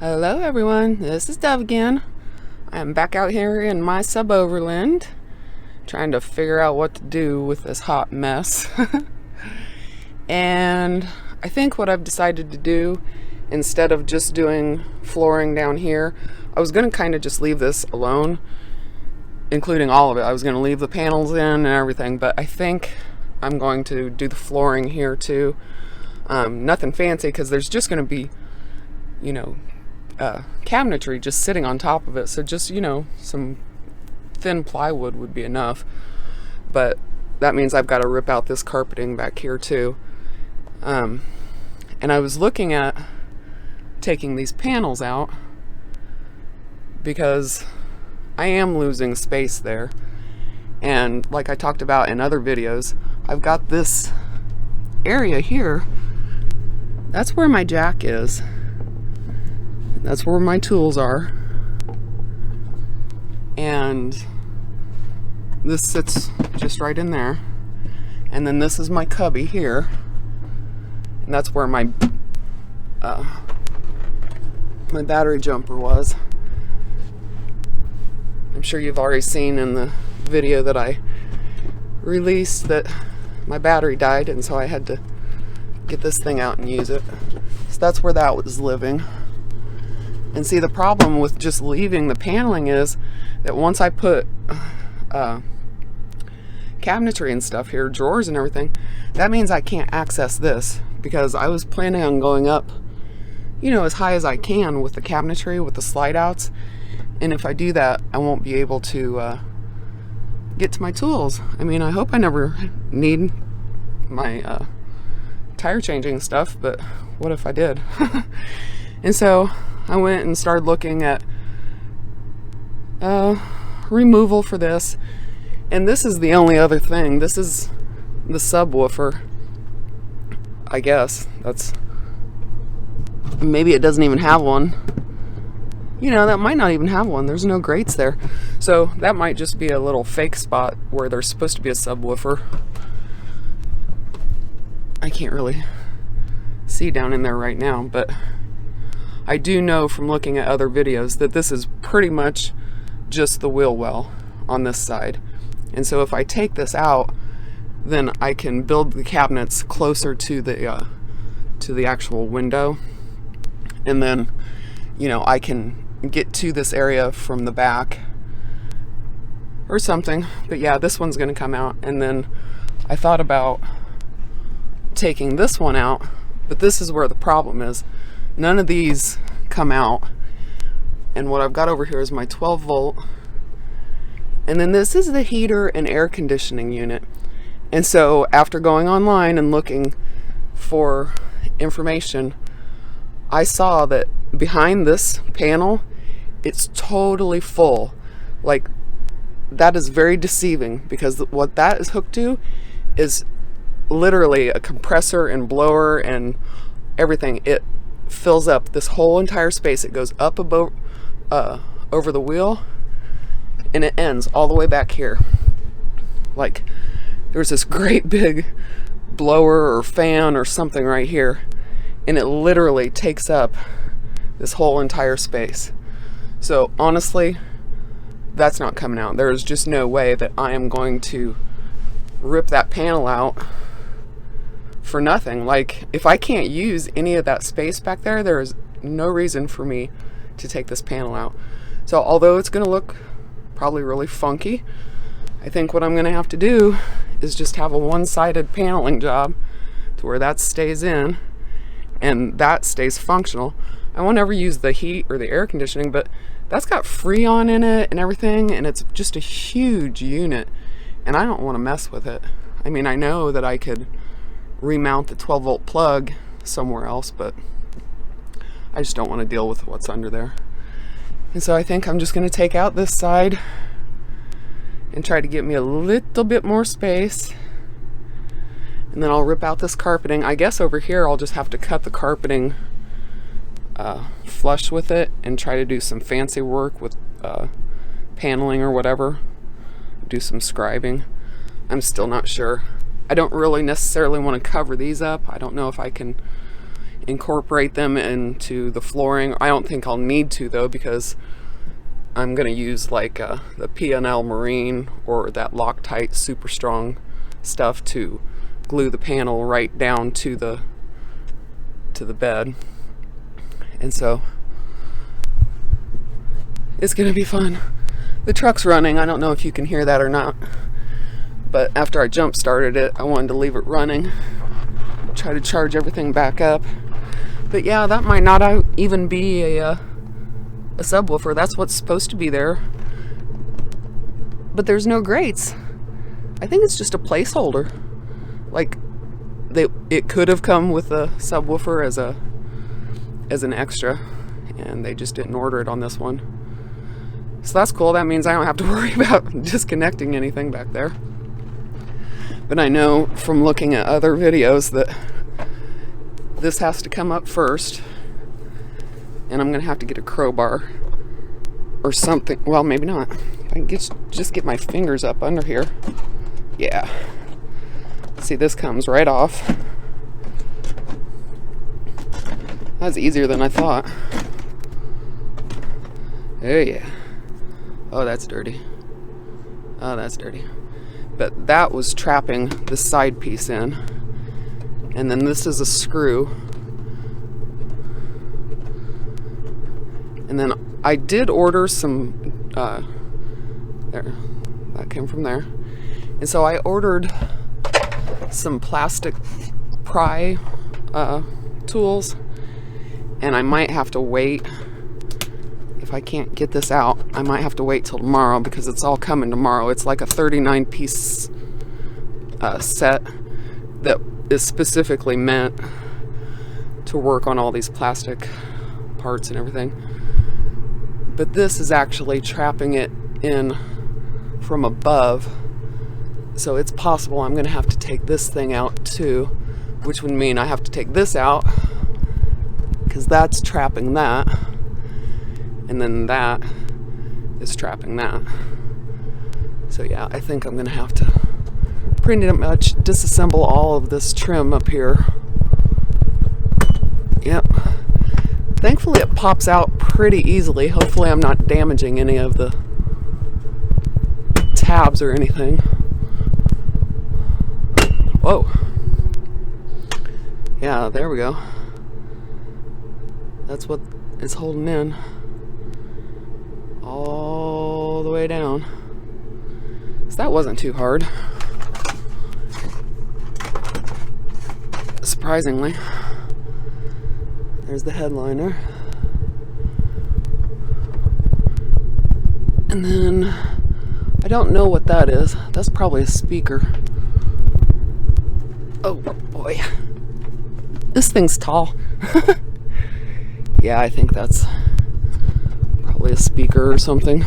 Hello everyone, this is Dove again. I'm back out here in my Suboverland trying to figure out what to do with this hot mess. And I think what I've decided to do, instead of just doing flooring down here, I was going to kind of just leave this alone, including all of it. I was going to leave the panels in and everything, but I think I'm going to do the flooring here too. Nothing fancy, because there's just going to be, cabinetry just sitting on top of it. So just, some thin plywood would be enough. But that means I've got to rip out this carpeting back here too. And I was looking at taking these panels out because I am losing space there. And like I talked about in other videos, I've got this area here. That's where my jack is. That's where my tools are. And this sits just right in there. And then this is my cubby here. And that's where my my battery jumper was. I'm sure you've already seen in the video that I released that my battery died, and so I had to get this thing out and use it. So that's where that was living. And see, the problem with just leaving the paneling is that once I put cabinetry and stuff here, drawers and everything, that means I can't access this, because I was planning on going up, as high as I can with the cabinetry, with the slide outs. And if I do that, I won't be able to get to my tools. I mean, I hope I never need my tire changing stuff, but what if I did? And so I went and started looking at removal for this. And this is the only other thing. This is the subwoofer. I guess that's, maybe it doesn't even have one. That might not even have one. There's no grates there. So that might just be a little fake spot where there's supposed to be a subwoofer. I can't really see down in there right now, but I do know from looking at other videos that this is pretty much just the wheel well on this side. And so if I take this out, then I can build the cabinets closer to the actual window. And then, I can get to this area from the back or something. But yeah, this one's going to come out. And then I thought about taking this one out, but this is where the problem is. None of these come out. And what I've got over here is my 12 volt. And then this is the heater and air conditioning unit. And so after going online and looking for information, I saw that behind this panel, it's totally full. Like, that is very deceiving, because what that is hooked to is literally a compressor and blower and everything. It fills up this whole entire space. It goes up above, over the wheel, and it ends all the way back here. Like, there's this great big blower or fan or something right here, and it literally takes up this whole entire space. So honestly, that's not coming out. There is just no way that I am going to rip that panel out for nothing. Like, if I can't use any of that space back there, there is no reason for me to take this panel out. So although it's going to look probably really funky, I think what I'm going to have to do is just have a one-sided paneling job to where that stays in and that stays functional. I won't ever use the heat or the air conditioning, but that's got Freon in it and everything, and it's just a huge unit, and I don't want to mess with it. I mean, I know that I could remount the 12 volt plug somewhere else, but I just don't want to deal with what's under there. And so I think I'm just going to take out this side and try to get me a little bit more space, and then I'll rip out this carpeting. I guess over here I'll just have to cut the carpeting flush with it and try to do some fancy work with paneling or whatever, do some scribing. I'm still not sure. I don't really necessarily want to cover these up. I don't know if I can incorporate them into the flooring. I don't think I'll need to though, because I'm gonna use like the P&L Marine or that Loctite super strong stuff to glue the panel right down to the bed. And so it's gonna be fun. The truck's running. I don't know if you can hear that or not, but after I jump started it, I wanted to leave it running, try to charge everything back up. But yeah, that might not even be a subwoofer. That's what's supposed to be there, but there's no grates. I think it's just a placeholder. Like it could have come with a subwoofer as an extra, and they just didn't order it on this one. So that's cool. That means I don't have to worry about disconnecting anything back there. But I know from looking at other videos that this has to come up first, and I'm gonna have to get a crowbar or something. Well, maybe not. I can just get my fingers up under here. Yeah. See, this comes right off. That's easier than I thought. Oh yeah. Oh, that's dirty. Oh, that's dirty. But that was trapping the side piece in. And then this is a screw. And then I did order some, there, that came from there. And so I ordered some plastic pry tools, and I might have to wait. If I can't get this out, I might have to wait till tomorrow, because it's all coming tomorrow. It's like a 39 piece set that is specifically meant to work on all these plastic parts and everything. But this is actually trapping it in from above, so it's possible I'm gonna have to take this thing out too, which would mean I have to take this out because that's trapping that, and then that is trapping that. So yeah, I think I'm gonna have to pretty much disassemble all of this trim up here. Yep. Thankfully it pops out pretty easily. Hopefully I'm not damaging any of the tabs or anything. Whoa. Yeah, there we go. That's what it's holding in. All the way down. So that wasn't too hard. Surprisingly. There's the headliner. And then, I don't know what that is. That's probably a speaker. Oh boy. This thing's tall. Yeah, I think that's probably a speaker or something.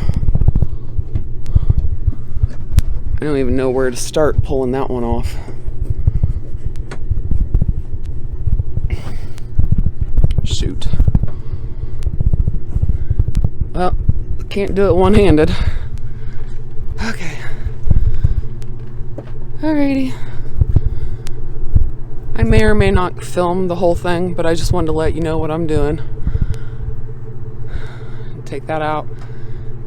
I don't even know where to start pulling that one off. Shoot. Well, can't do it one-handed. Okay. Alrighty. I may or may not film the whole thing, but I just wanted to let you know what I'm doing. Take that out.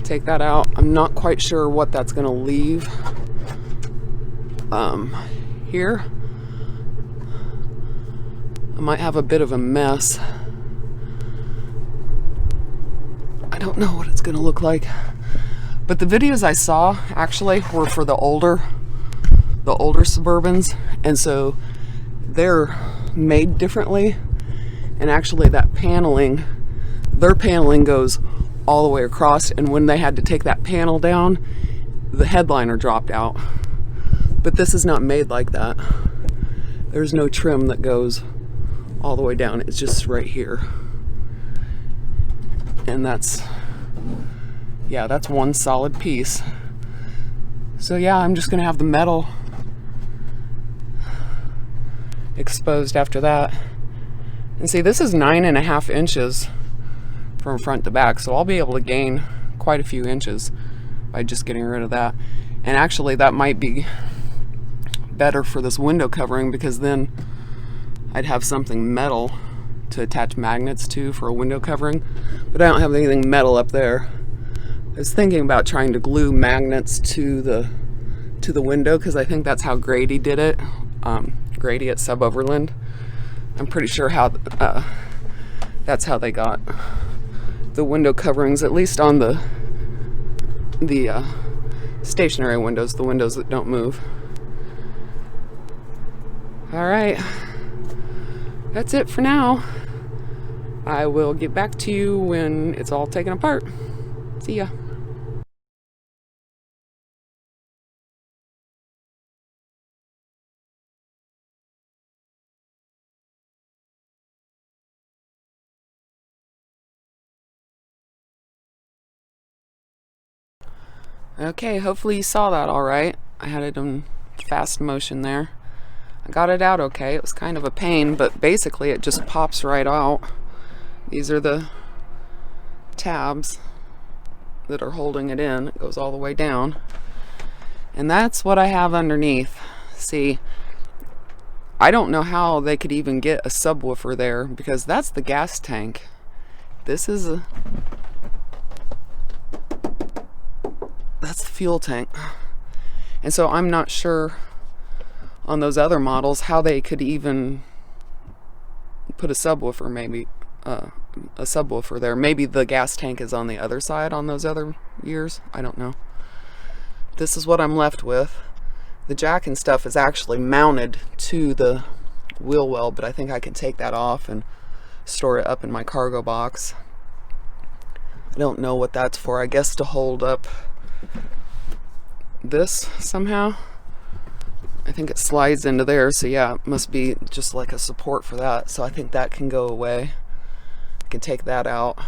Take that out. I'm not quite sure what that's going to leave here. I might have a bit of a mess. I don't know what it's going to look like. But the videos I saw actually were for the older Suburbans, and so they're made differently. And actually that paneling, their paneling goes all the way across, and when they had to take that panel down, the headliner dropped out. But this is not made like that. There's no trim that goes all the way down. It's just right here. And that's, yeah, that's one solid piece. So yeah, I'm just gonna have the metal exposed after that. And see, this is 9.5 inches from front to back, so I'll be able to gain quite a few inches by just getting rid of that. And actually that might be better for this window covering, because then I'd have something metal to attach magnets to for a window covering, but I don't have anything metal up there. I was thinking about trying to glue magnets to the window, because I think that's how Grady did it. Grady at Suboverland. I'm pretty sure how that's how they got the window coverings, at least on the stationary windows, the windows that don't move. All right, that's it for now. I will get back to you when it's all taken apart. See ya. Okay, hopefully you saw that all right. I had it in fast motion there. I got it out okay. It was kind of a pain, but basically it just pops right out. These are the tabs that are holding it in. It goes all the way down. And that's what I have underneath. See, I don't know how they could even get a subwoofer there, because that's the gas tank. This is that's the fuel tank. And so I'm not sure on those other models how they could even put a subwoofer, maybe a subwoofer there. Maybe the gas tank is on the other side on those other years. I don't know. This is what I'm left with. The jack and stuff is actually mounted to the wheel well, but I think I can take that off and store it up in my cargo box. I don't know what that's for. I guess to hold up this somehow. I think it slides into there, so yeah, it must be just like a support for that. So I think that can go away. I can take that out.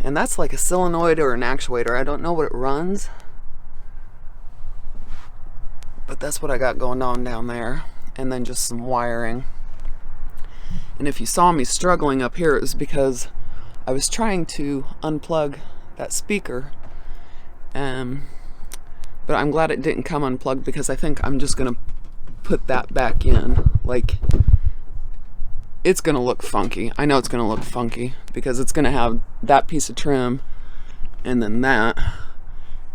And that's like a solenoid or an actuator. I don't know what it runs, but that's what I got going on down there. And then just some wiring. And if you saw me struggling up here, it was because I was trying to unplug that speaker. But I'm glad it didn't come unplugged, because I think I'm just gonna put that back in. Like, it's gonna look funky. I know it's gonna look funky because it's gonna have that piece of trim and then that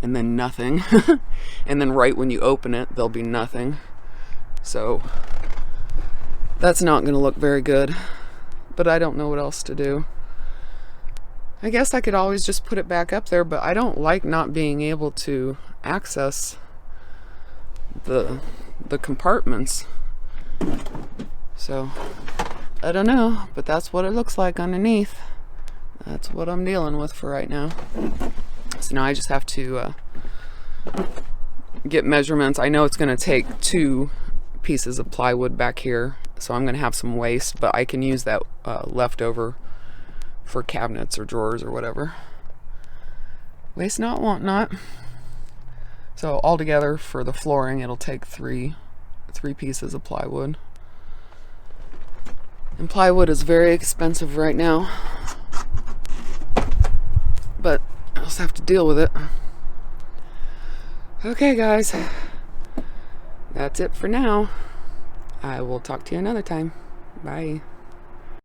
and then nothing. And then right when you open it, there'll be nothing. So that's not gonna look very good, but I don't know what else to do. I guess I could always just put it back up there, but I don't like not being able to access the compartments. So I don't know, but that's what it looks like underneath. That's what I'm dealing with for right now. So now I just have to get measurements. I know it's going to take 2 pieces of plywood back here, so I'm going to have some waste, but I can use that leftover for cabinets or drawers or whatever. Waste not, want not. So altogether for the flooring, it'll take 3 pieces of plywood. And plywood is very expensive right now, but I'll just have to deal with it. Okay guys, that's it for now. I will talk to you another time. Bye.